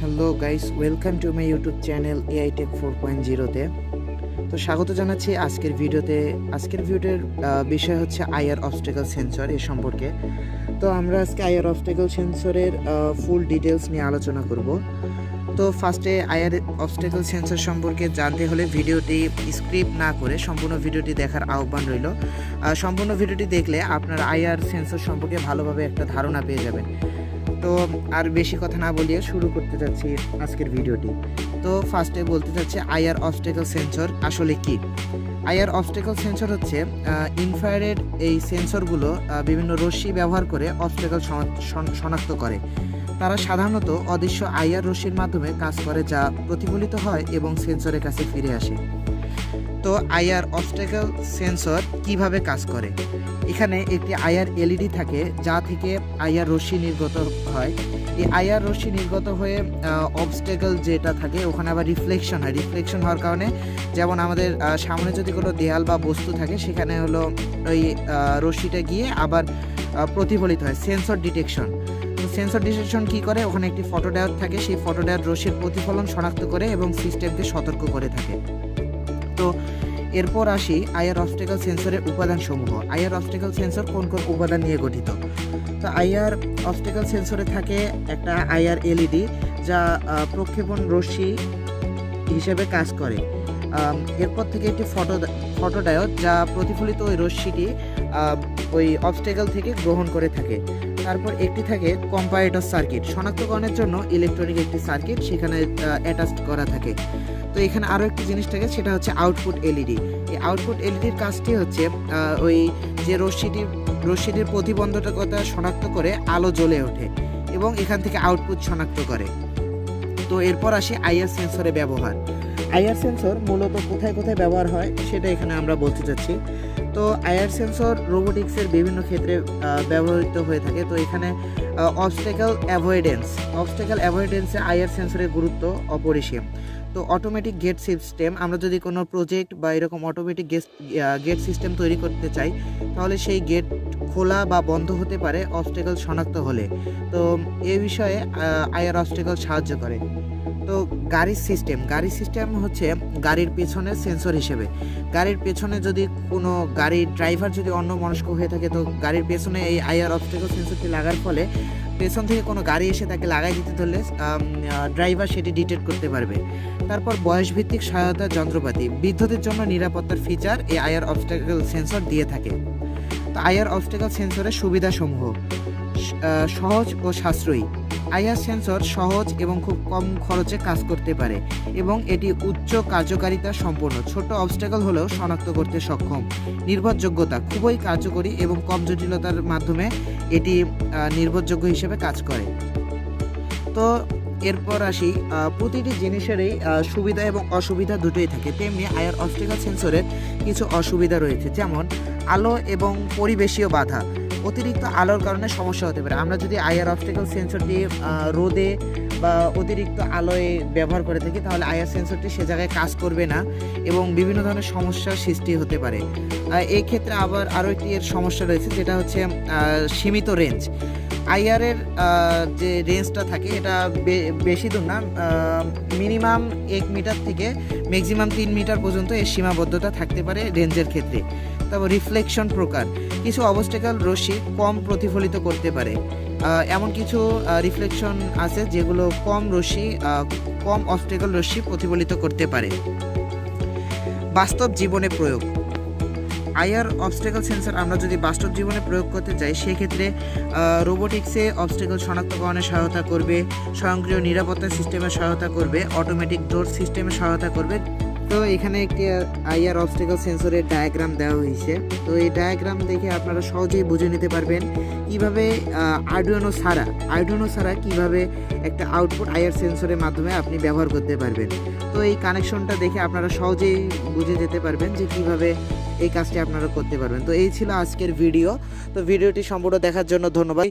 Hello guys, welcome to my YouTube channel AI tech 4.0-তে। তো স্বাগত জানাচ্ছি আজকের ভিডিওতে। আজকের ভিডিওর বিষয় হচ্ছে আইআর অবস্টেকল সেন্সর এর সম্পর্কে। তো আমরা আজকে আইআর অবস্টেকল সেন্সরের ফুল ডিটেলস নিয়ে আলোচনা করব। তো ফার্স্টে আইআর অবস্টেকল সেন্সর সম্পর্কে জানতে হলে ভিডিওটি স্ক্রিপ্ট না করে সম্পূর্ণ ভিডিওটি দেখার আহ্বান রইল। সম্পূর্ণ ভিডিওটি দেখলে আপনার আইআর সেন্সর সম্পর্কে ভালোভাবে একটা ধারণা পেয়ে যাবেন। তো আর বেশি কথা না বলিয়ে শুরু করতে যাচ্ছি আজকের ভিডিওটি। তো ফার্স্টে বলতে চাচ্ছি আইআর অবস্টেকল সেন্সর আসলে কি। আইআর অবস্টেকল সেন্সর হচ্ছে ইনফ্রারেড এই সেন্সরগুলো বিভিন্ন রশ্মি ব্যবহার করে অবস্টেকল শনাক্ত করে। তারা সাধারণত অদৃশ্য আইআর রশ্মির মাধ্যমে কাজ করে, যা প্রতিফলিত হয় এবং সেন্সরের কাছে ফিরে আসে। তো আইআর অবস্টেকল সেন্সর কিভাবে কাজ করে? এখানে একটি আইআর এলইডি থাকে, যা থেকে আইআর রশ্মি নির্গত হয়। এই আইআর রশ্মি নির্গত হয়ে অবস্টেকল যেটা থাকে ওখানে আবার রিফ্লেকশন হয়। রিফ্লেকশন হওয়ার কারণে যেমন আমাদের সামনে যদি কোনো দেয়াল বা বস্তু থাকে, সেখানে হলো ওই রশ্মিটা গিয়ে আবার প্রতিফলিত হয়। Sensor detection. তো সেন্সর ডিটেকশন কী করে? ওখানে একটি ফটোডায়োড থাকে, সেই ফটোডায়োড রশ্মির প্রতিফলন শনাক্ত করে এবং সিস্টেমকে সতর্ক করে থাকে। তো এরপর আসি আইআর অবস্টেকল সেন্সরের উপাদানসমূহ। আইআর অবস্টেকল সেন্সর কোন কোন উপাদান নিয়ে গঠিত? তো আইআর অবস্টেকল সেন্সরে থাকে একটা আইআর এলইডি, যা প্রক্ষেপণ রশ্মি হিসেবে কাজ করে। এরপর থেকে একটি ফটোডায়োড, যা প্রতিফলিত ওই রশ্মিটি ওই অবস্টেকল থেকে গ্রহণ করে থাকে। তারপর একটি থাকে কম্পারেটর সার্কিট, শনাক্তকরণের জন্য ইলেকট্রনিক একটি সার্কিট সেখানে অ্যাটাচ করা থাকে। তো এখানে আরও একটি জিনিস থাকে, সেটা হচ্ছে আউটপুট এলইডি। এই আউটপুট এলইডির কাজটি হচ্ছে ওই যে রশ্মিটির প্রতিবন্ধকতা শনাক্ত করে আলো জ্বলে ওঠে এবং এখান থেকে আউটপুট শনাক্ত করে। তো এরপর আসি আইআর সেন্সরের ব্যবহার। আইআর সেন্সর মূলত কোথায় কোথায় ব্যবহার হয় সেটা এখানে আমরা বলতে চাচ্ছি। তো আইআর সেন্সর রোবোটিক্সের বিভিন্ন ক্ষেত্রে ব্যবহৃত হয়ে থাকে। তো এখানে অবস্টেকল অ্যাভয়েডেন্সে আইআর সেন্সরের গুরুত্ব অপরিসীম। তো অটোমেটিক গেট সিস্টেম, আমরা যদি কোনো প্রজেক্ট বা এরকম অটোমেটিক গেট সিস্টেম তৈরি করতে চাই, তাহলে সেই গেট খোলা বা বন্ধ হতে পারে অবস্টেকল শনাক্ত হলে। তো এই বিষয়ে আইআর অবস্টেকল সাহায্য করে। তো গাড়ির সিস্টেম হচ্ছে গাড়ির পেছনের সেন্সর হিসেবে। গাড়ির পেছনে যদি কোনো গাড়ির ড্রাইভার যদি অন্যমনস্ক হয়ে থাকে, তো গাড়ির পেছনে এই আইআর অবস্টেকল সেন্সরটি লাগার ফলে পেছন থেকে কোনো গাড়ি এসে তাকে লাগাই দিতে ধরলে ড্রাইভার সেটি ডিটেক্ট করতে পারবে। তারপর বয়সভিত্তিক সহায়তা যন্ত্রপাতি, বিদ্যুতের জন্য নিরাপত্তার ফিচার এই আইআর অবস্টেকল সেন্সর দিয়ে থাকে। তো আইআর অবস্টেকল সেন্সরের সুবিধাসমূহ: সহজ ও সাশ্রয়ী। আইআর সেন্সর সহজ এবং খুব কম খরচে কাজ করতে পারে এবং এটি উচ্চ কার্যকারিতা সম্পন্ন। ছোট অবস্টেকল হলেও শনাক্ত করতে সক্ষম। নির্ভরযোগ্যতা, খুবই কার্যকরী এবং কম জটিলতার মাধ্যমে এটি নির্ভরযোগ্য হিসেবে কাজ করে। তো এরপর আসি, প্রতিটি জিনিসেরই সুবিধা এবং অসুবিধা দুটোই থাকে, তেমনি আইআর অবস্টেকল সেন্সরের কিছু অসুবিধা রয়েছে, যেমন আলো এবং পরিবেশীয় বাধা। অতিরিক্ত আলোর কারণে সমস্যা হতে পারে। আমরা যদি আইআর অবস্টেকল সেন্সরটি রোদে বা অতিরিক্ত আলোয় ব্যবহার করে থাকি, তাহলে আইআর সেন্সরটি সে জায়গায় কাজ করবে না এবং বিভিন্ন ধরনের সমস্যার সৃষ্টি হতে পারে। এই ক্ষেত্রে আবার আরও একটি এর সমস্যা রয়েছে, যেটা হচ্ছে সীমিত রেঞ্জ। আইআরের যে রেঞ্জটা থাকে এটা বেশি দূর না, মিনিমাম 1 মিটার থেকে ম্যাক্সিমাম 3 মিটার পর্যন্ত এর সীমাবদ্ধতা থাকতে পারে রেঞ্জের ক্ষেত্রে। তারপর রিফ্লেকশন প্রকার, কিছু অবস্টেকল রশ্মি কম প্রতিফলিত করতে পারে। এমন কিছু রিফ্লেকশন আছে যেগুলো কম অবস্টেকল রশ্মি প্রতিফলিত করতে পারে। বাস্তব জীবনে প্রয়োগ। আইআর অবস্টেকল সেন্সর আমরা যদি বাস্তব জীবনে প্রয়োগ করতে চাই, সেক্ষেত্রে রোবোটিক্সে অবস্টেকল শনাক্তকরণে সহায়তা করবে, স্বয়ংক্রিয় নিরাপত্তা সিস্টেমে সহায়তা করবে, অটোমেটিক ডোর সিস্টেমে সহায়তা করবে। তো এখানে একটি আইআর অবস্টেকল সেন্সরের ডায়াগ্রাম দেওয়া হয়েছে। তো এই ডায়াগ্রাম দেখে আপনারা সহজেই বুঝে নিতে পারবেন কিভাবে আর্ডুইনো ছাড়া কিভাবে একটা আউটপুট আইআর সেন্সরের মাধ্যমে আপনি ব্যবহার করতে পারবেন। তো এই কানেকশনটা দেখে আপনারা সহজেই বুঝে যেতে পারবেন যে কিভাবে এই কাজটি আপনারা করতে পারবেন। তো এই ছিল আজকের ভিডিও। তো ভিডিওটি সম্পূর্ণ দেখার জন্য ধন্যবাদ।